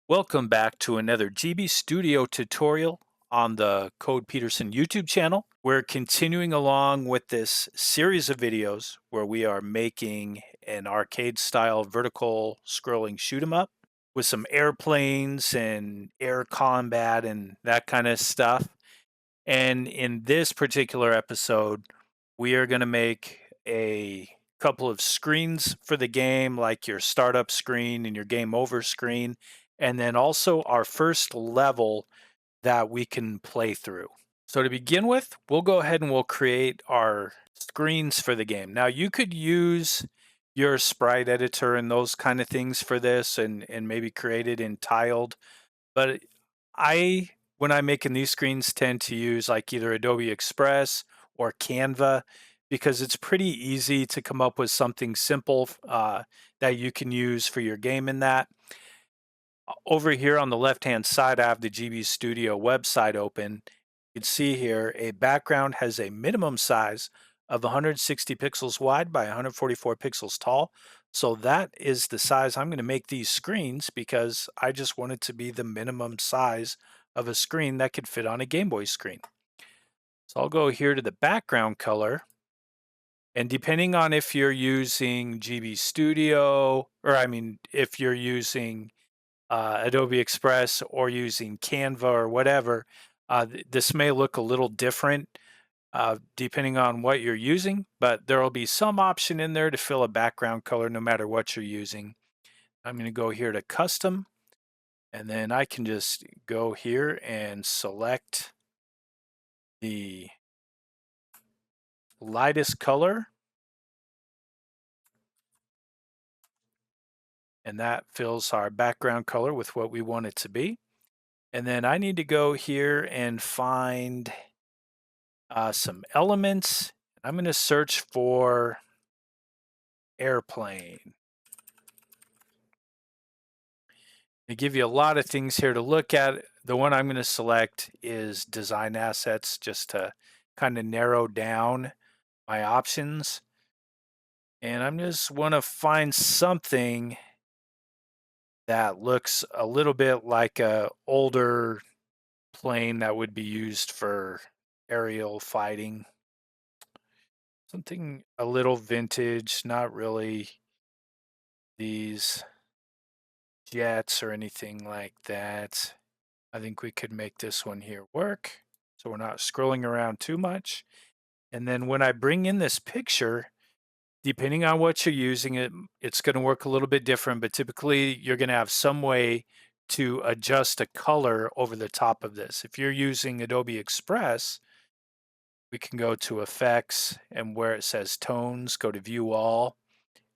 Welcome back to another GB Studio tutorial on the Code Peterson YouTube channel. We're continuing along with this series of videos where we are making an arcade style vertical scrolling shoot 'em up with some airplanes and air combat and that kind of stuff. And in this particular episode, we are going to make a couple of screens for the game, like your startup screen and your game over screen, and then also our first level that we can play through. So to begin with, we'll go ahead and we'll create our screens for the game. Now you could use your sprite editor and those kind of things for this and maybe create it in tiled, but I, when I'm making these screens, tend to use like either Adobe Express or Canva because it's pretty easy to come up with something simple that you can use for your game in that. Over here on the left-hand side, I have the GB Studio website open. You can see here a background has a minimum size of 160 pixels wide by 144 pixels tall. So that is the size I'm going to make these screens because I just want it to be the minimum size of a screen that could fit on a Game Boy screen. So I'll go here to the background color. And depending on if you're using GB Studio, or I mean, if you're using Adobe Express or using Canva or whatever, this may look a little different depending on what you're using, but there will be some option in there to fill a background color no matter what you're using. I'm going to go here to custom, and then I can just go here and select the lightest color, and that fills our background color with what we want it to be. And then I need to go here and find some elements. I'm going to search for airplane. They give you a lot of things here to look at. The one I'm going to select is design assets just to kind of narrow down my options. And I'm just want to find something that looks a little bit like a older plane that would be used for aerial fighting. Something a little vintage, not really these jets or anything like that. I think we could make this one here work so we're not scrolling around too much. And then when I bring in this picture, depending on what you're using, it's going to work a little bit different, but typically you're going to have some way to adjust a color over the top of this. If you're using Adobe Express, we can go to Effects, and where it says Tones, go to View All,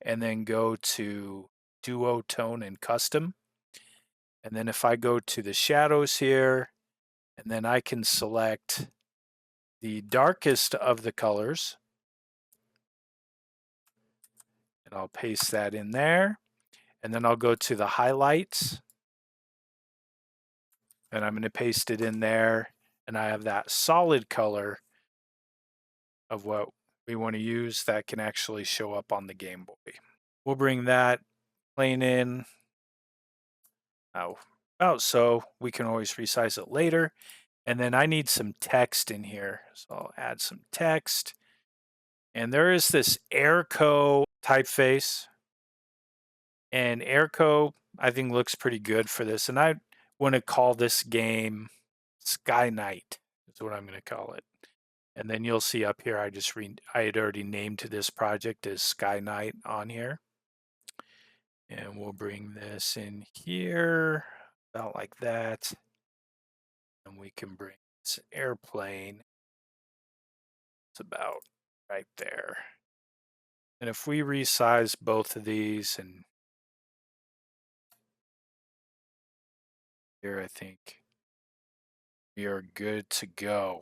and then go to Duotone and Custom. And then if I go to the shadows here, and then I can select the darkest of the colors, and I'll paste that in there. And then I'll go to the highlights, and I'm going to paste it in there. And I have that solid color of what we want to use that can actually show up on the Game Boy. We'll bring that plane in about so. We can always resize it later. And then I need some text in here. So I'll add some text. And there is this Airco typeface. And Airco, I think, looks pretty good for this. And I want to call this game Sky Knight, is what I'm going to call it. And then you'll see up here, I had already named this project as Sky Knight on here. And we'll bring this in here, about like that. And we can bring this airplane. It's about right there. And if we resize both of these, and here I think we are good to go.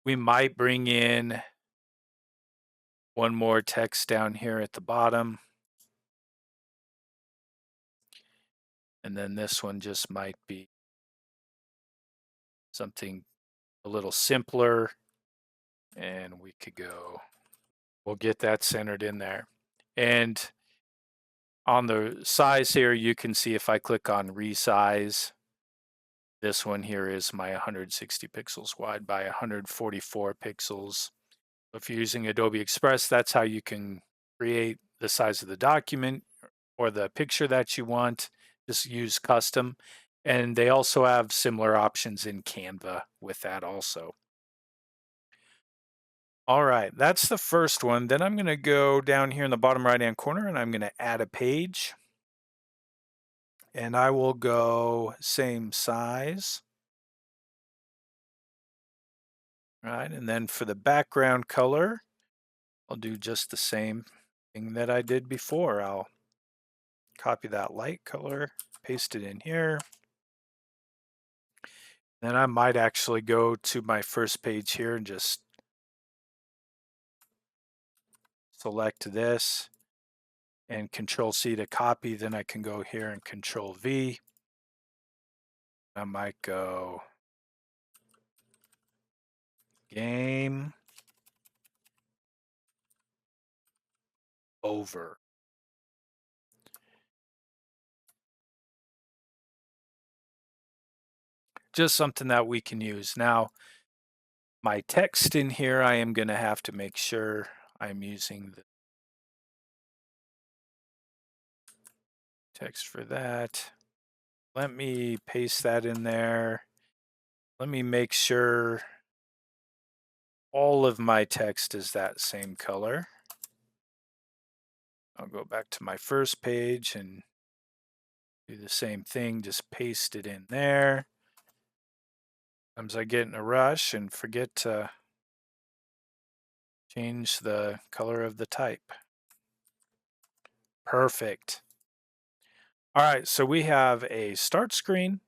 We might bring in one more text down here at the bottom. And then this one just might be something a little simpler. And we could go, we'll get that centered in there. And On the size here, you can see if I click on resize, this one here is my 160 pixels wide by 144 pixels. If you're using Adobe Express, that's how you can create the size of the document or the picture that you want. Just use custom. And they also have similar options in Canva with that also. All right, that's the first one. Then I'm going to go down here in the bottom right-hand corner and I'm going to add a page. And I will go same size. Right, and then for the background color, I'll do just the same thing that I did before. I'll copy that light color, paste it in here. Then I might actually go to my first page here and just select this and Control C to copy. Then I can go here and Control V. I might go game over. Just something that we can use. Now, my text in here, I am going to have to make sure I'm using the text for that. Let me paste that in there. Let me make sure all of my text is that same color. I'll go back to my first page and do the same thing, just paste it in there. Sometimes I get in a rush and forget to change the color of the type. Perfect. All right, so we have a start screen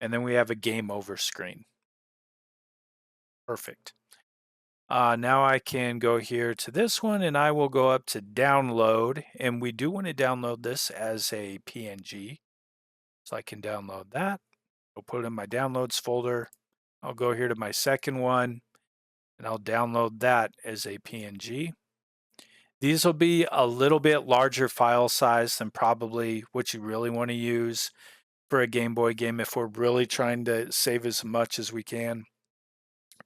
and then we have a game over screen. Perfect. Now I can go here to this one and I will go up to download, and we do want to download this as a PNG. So I can download that. I'll put it in my downloads folder. I'll go here to my second one and I'll download that as a PNG. These will be a little bit larger file size than probably what you really want to use for a Game Boy game if we're really trying to save as much as we can.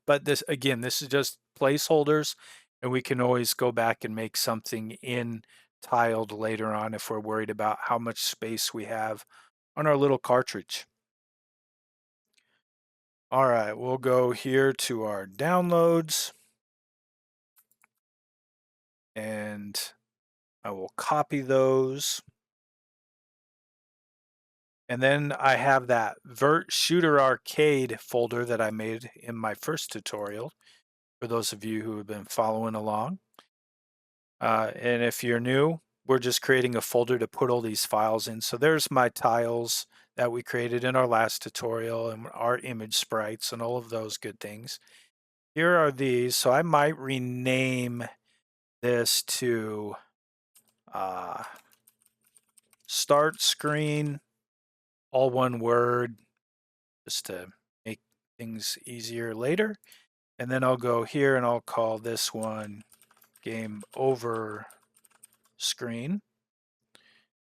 But this, again, this is just placeholders, and we can always go back and make something in Tiled later on if we're worried about how much space we have on our little cartridge. All right, we'll go here to our downloads, and I will copy those. And then I have that Vert Shooter Arcade folder that I made in my first tutorial, for those of you who have been following along. And if you're new, we're just creating a folder to put all these files in. So there's my tiles that we created in our last tutorial and our image sprites and all of those good things. Here are these. So I might rename this to start screen, all one word, just to make things easier later. And then I'll go here and I'll call this one game over screen.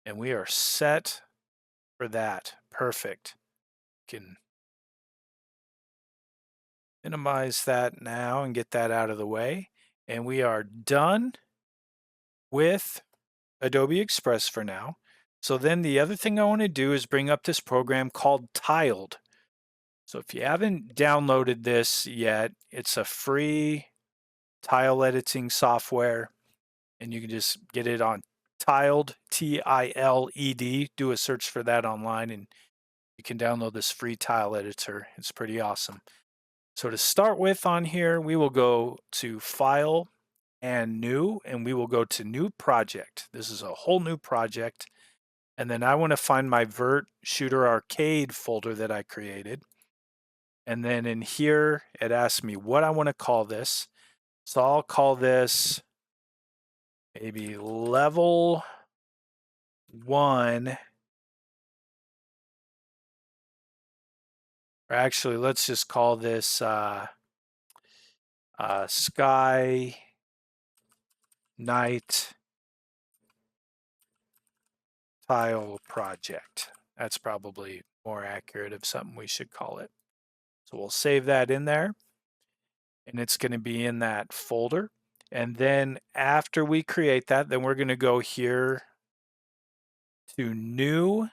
And we are set for that. Perfect. Can minimize that now and get that out of the way. And we are done with Adobe Express for now. So then the other thing I want to do is bring up this program called Tiled. So if you haven't downloaded this yet, it's a free tile editing software, and you can just get it on Tiled, T-I-L-E-D. Do a search for that online and you can download this free tile editor. It's pretty awesome. So to start with on here, we will go to File and New, and we will go to New Project. This is a whole new project. And then I want to find my Vert Shooter Arcade folder that I created. And then in here, it asks me what I want to call this. So I'll call this maybe level 1. Or actually, let's just call this Sky Night tile project. That's probably more accurate of something we should call it. So we'll save that in there, and it's going to be in that folder. And then after we create that, then we're going to go here to new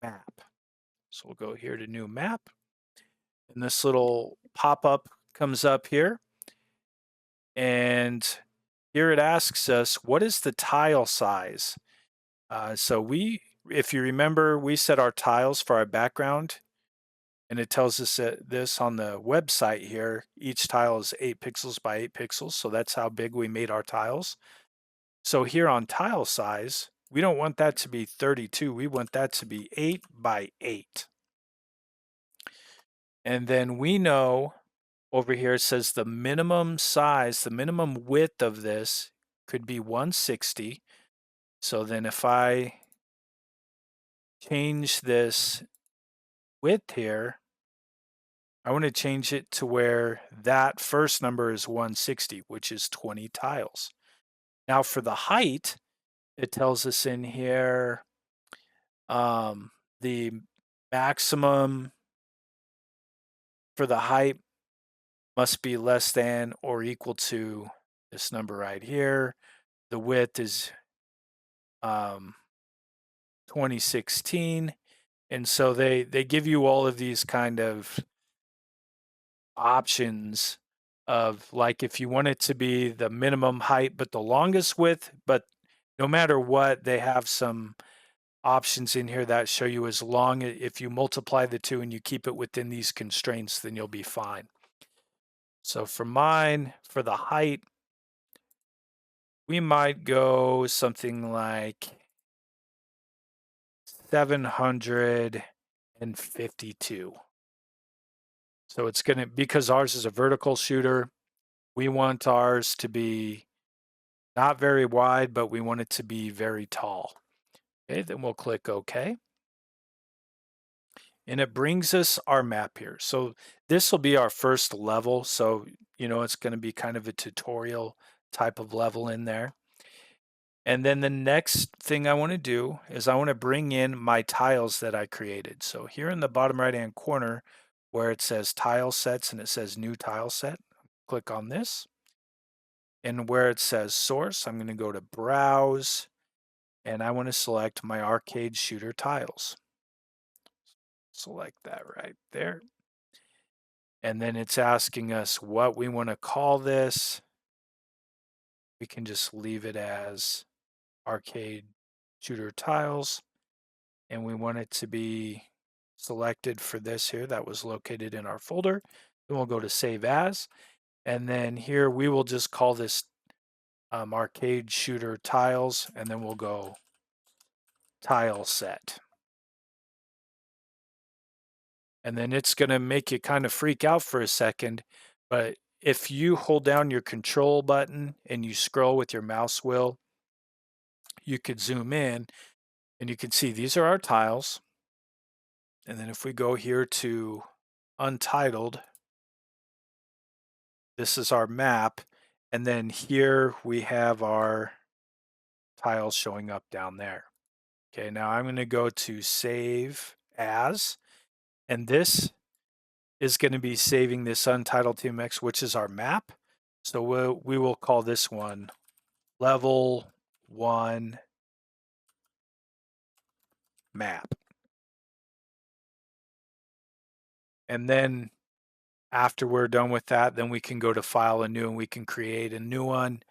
map. So we'll go here to new map, and this little pop-up comes up here, and here it asks us, what is the tile size? If you remember, we set our tiles for our background, and it tells us that this on the website here, each tile is 8 pixels by 8 pixels, so that's how big we made our tiles. So here on tile size, we don't want that to be 32, we want that to be 8 by 8. And then we know over here it says the minimum size, the minimum width of this could be 160. So then if I change this width here, I want to change it to where that first number is 160, which is 20 tiles. Now for the height, it tells us in here the maximum for the height must be less than or equal to this number right here. The width is 2016. And so they give you all of these kind of options of, like, if you want it to be the minimum height but the longest width, but no matter what, they have some options in here that show you as long if you multiply the two and you keep it within these constraints, then you'll be fine. So for mine, for the height, we might go something like 752. So it's going to, because ours is a vertical shooter, we want ours to be not very wide, but we want it to be very tall. Okay, then we'll click OK. And it brings us our map here. So this will be our first level. So, it's going to be kind of a tutorial type of level in there. And then the next thing I want to do is I want to bring in my tiles that I created. So here in the bottom right-hand corner where it says tile sets and it says new tile set, click on this. And where it says source, I'm going to go to browse, and I want to select my arcade shooter tiles. Select that right there. And then it's asking us what we want to call this. We can just leave it as arcade shooter tiles. And we want it to be selected for this here that was located in our folder. Then we'll go to save as. And then here we will just call this arcade shooter tiles, and then we'll go tile set. And then it's going to make you kind of freak out for a second, but if you hold down your control button and you scroll with your mouse wheel, you could zoom in and you can see these are our tiles. And then if we go here to untitled, this is our map. And then here we have our tiles showing up down there. Okay, now I'm going to go to save as, and this is going to be saving this untitled TileMaps, which is our map. So we will call this one level 1 map. And then after we're done with that, then we can go to file anew and we can create a new one,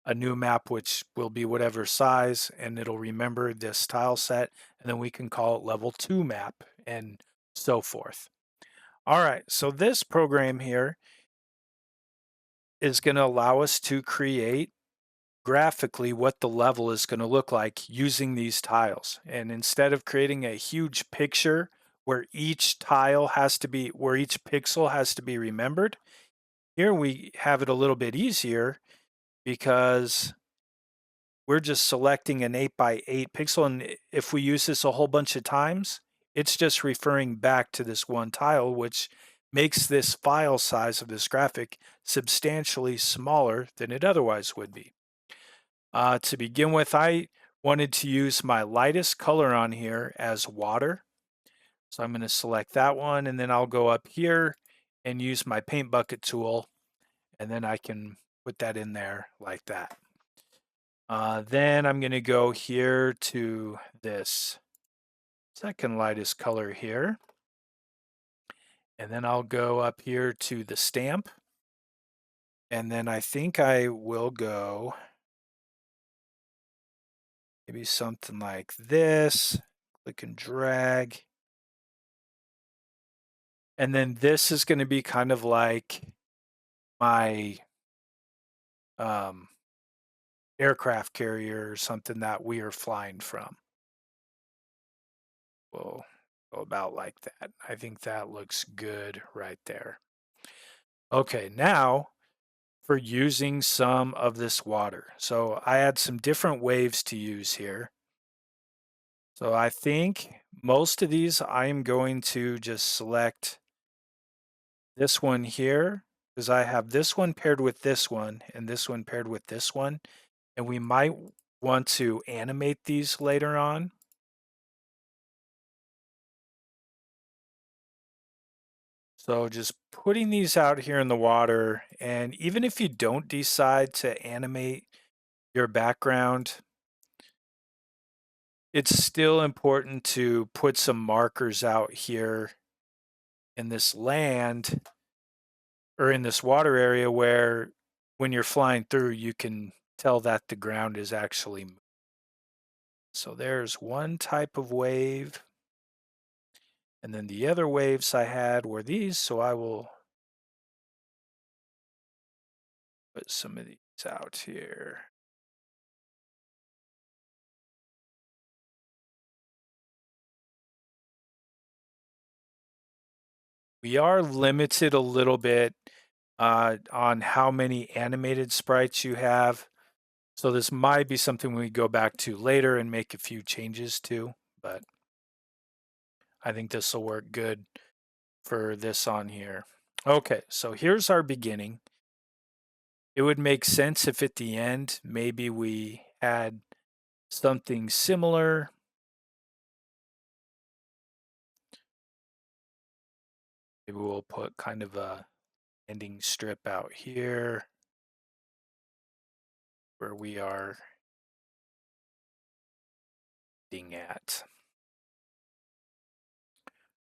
a new map, which will be whatever size, and it'll remember this tile set. And then we can call it level 2 map and so forth. All right, so this program here is going to allow us to create graphically what the level is going to look like using these tiles. And instead of creating a huge picture where each tile has to be, where each pixel has to be remembered, here we have it a little bit easier because we're just selecting an 8 by 8 pixel. And if we use this a whole bunch of times, it's just referring back to this one tile, which makes this file size of this graphic substantially smaller than it otherwise would be. To begin with, I wanted to use my lightest color on here as water. So I'm going to select that one, and then I'll go up here and use my paint bucket tool, and then I can put that in there like that. Then I'm going to go here to this second lightest color here. And then I'll go up here to the stamp. And then I think I will go maybe something like this. Click and drag. And then this is going to be kind of like my aircraft carrier or something that we are flying from. We'll go about like that. I think that looks good right there. Okay, now for using some of this water. So I had some different waves to use here. So I think most of these I am going to just select this one here because I have this one paired with this one and this one paired with this one. And we might want to animate these later on. So just putting these out here in the water, and even if you don't decide to animate your background, it's still important to put some markers out here in this land or in this water area where when you're flying through, you can tell that the ground is actually moving. So there's one type of wave. And then the other waves I had were these, so I will put some of these out here. We are limited a little bit on how many animated sprites you have. So this might be something we go back to later and make a few changes to, but I think this will work good for this on here. Okay, so here's our beginning. It would make sense if at the end, maybe we had something similar. Maybe we'll put kind of a ending strip out here where we are ending at.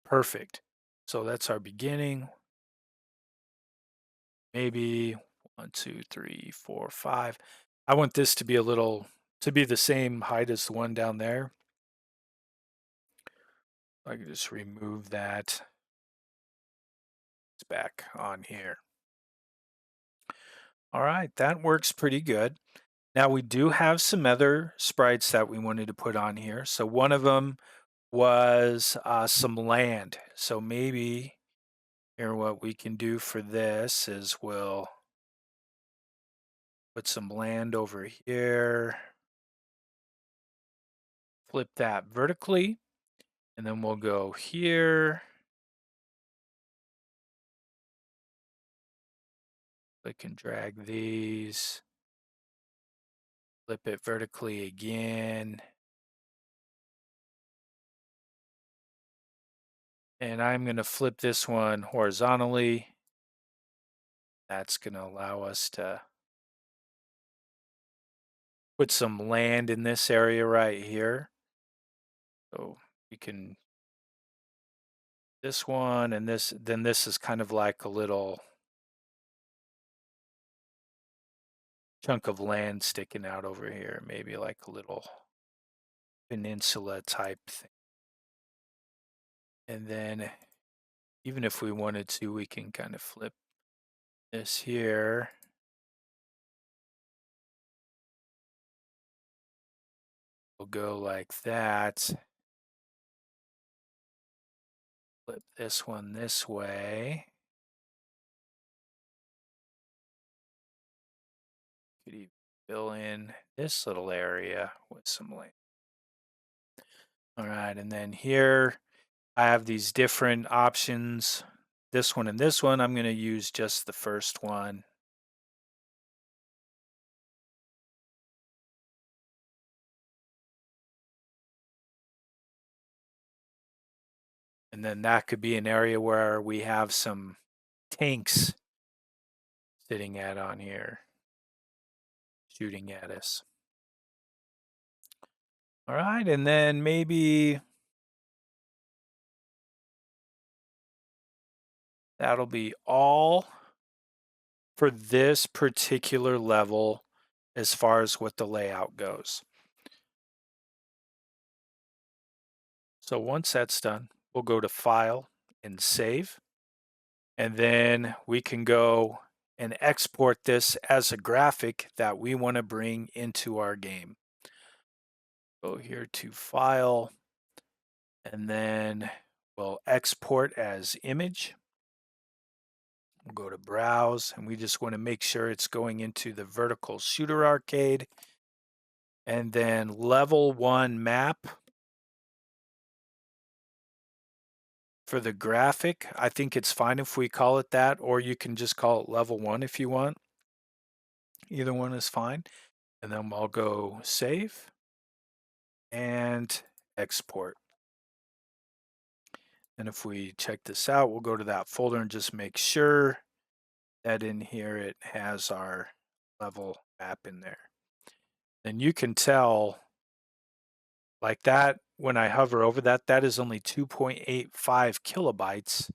Perfect. So that's our beginning. Maybe 1, 2, 3, 4, 5. I want this to be to be the same height as the one down there. I can just remove that. It's back on here. All right, that works pretty good. Now we do have some other sprites that we wanted to put on here. So one of them was some land. So maybe here what we can do for this is we'll put some land over here, flip that vertically, and then we'll go here, click and drag these, flip it vertically again, and I'm going to flip this one horizontally. That's going to allow us to put some land in this area right here. So we can this one and this, then this is kind of like a little chunk of land sticking out over here, maybe like a little peninsula type thing. And then even if we wanted to, we can kind of flip this here. We'll go like that. Flip this one this way. Could even fill in this little area with some land. All right, and then here I have these different options. This one and this one, I'm going to use just the first one. And then that could be an area where we have some tanks sitting at on here, shooting at us. All right, and then maybe that'll be all for this particular level as far as what the layout goes. So once that's done, we'll go to File and Save. And then we can go and export this as a graphic that we want to bring into our game. Go here to File, and then we'll export as image. We'll go to Browse, and we just want to make sure it's going into the vertical shooter arcade. And then level 1 map. For the graphic, I think it's fine if we call it that, or you can just call it level 1 if you want. Either one is fine. And then I'll go Save and Export. And if we check this out, we'll go to that folder and just make sure that in here it has our level map in there. And you can tell like that when I hover over that, that is only 2.85 kilobytes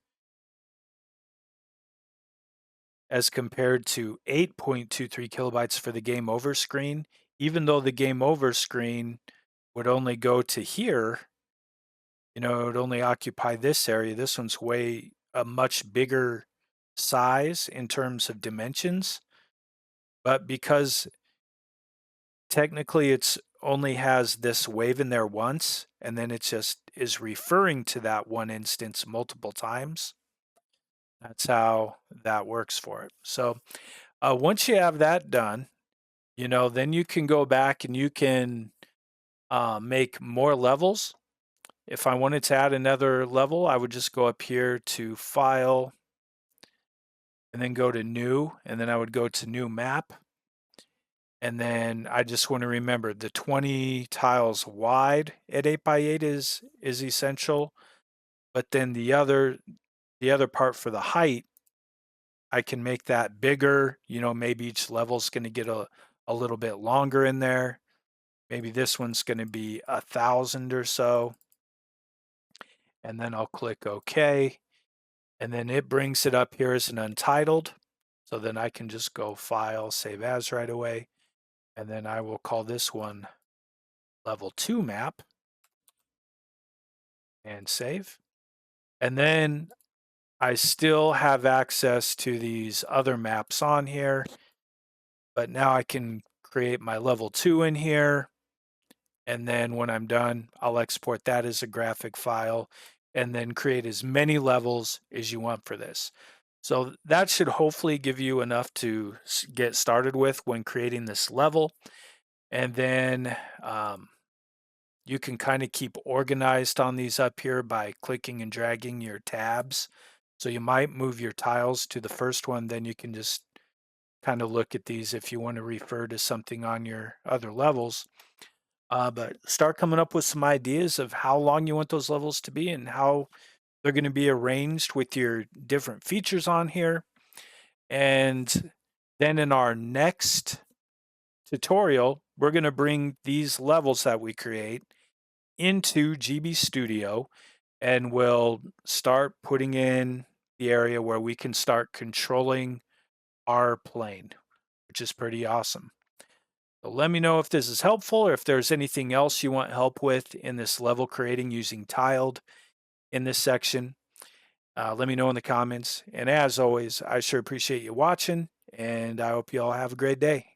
as compared to 8.23 kilobytes for the game over screen. Even though the game over screen would only go to here, you know, it would only occupy this area. This one's way a much bigger size in terms of dimensions. But because technically it's only has this wave in there once, and then it just is referring to that one instance multiple times. That's how that works for it. So once you have that done, you know, then you can go back and you can make more levels. If I wanted to add another level, I would just go up here to File and then go to New, and then I would go to New Map. And then I just want to remember the 20 tiles wide at 8x8 is essential. But then the other part for the height, I can make that bigger. You know, maybe each level is going to get a little bit longer in there. Maybe this one's going to be 1,000 or so. And then I'll click OK. And then it brings it up here as an untitled. So then I can just go File, Save As right away. And then I will call this one Level 2 Map and save. And then I still have access to these other maps on here, but now I can create my level 2 in here. And then when I'm done, I'll export that as a graphic file and then create as many levels as you want for this. So that should hopefully give you enough to get started with when creating this level. And then you can kind of keep organized on these up here by clicking and dragging your tabs. So you might move your tiles to the first one, then you can just kind of look at these if you want to refer to something on your other levels. But start coming up with some ideas of how long you want those levels to be and how they're going to be arranged with your different features on here. And then in our next tutorial, we're going to bring these levels that we create into GB Studio, and we'll start putting in the area where we can start controlling our plane, which is pretty awesome. So let me know if this is helpful or if there's anything else you want help with in this level creating using Tiled in this section. Let me know in the comments. And as always, I sure appreciate you watching, and I hope you all have a great day.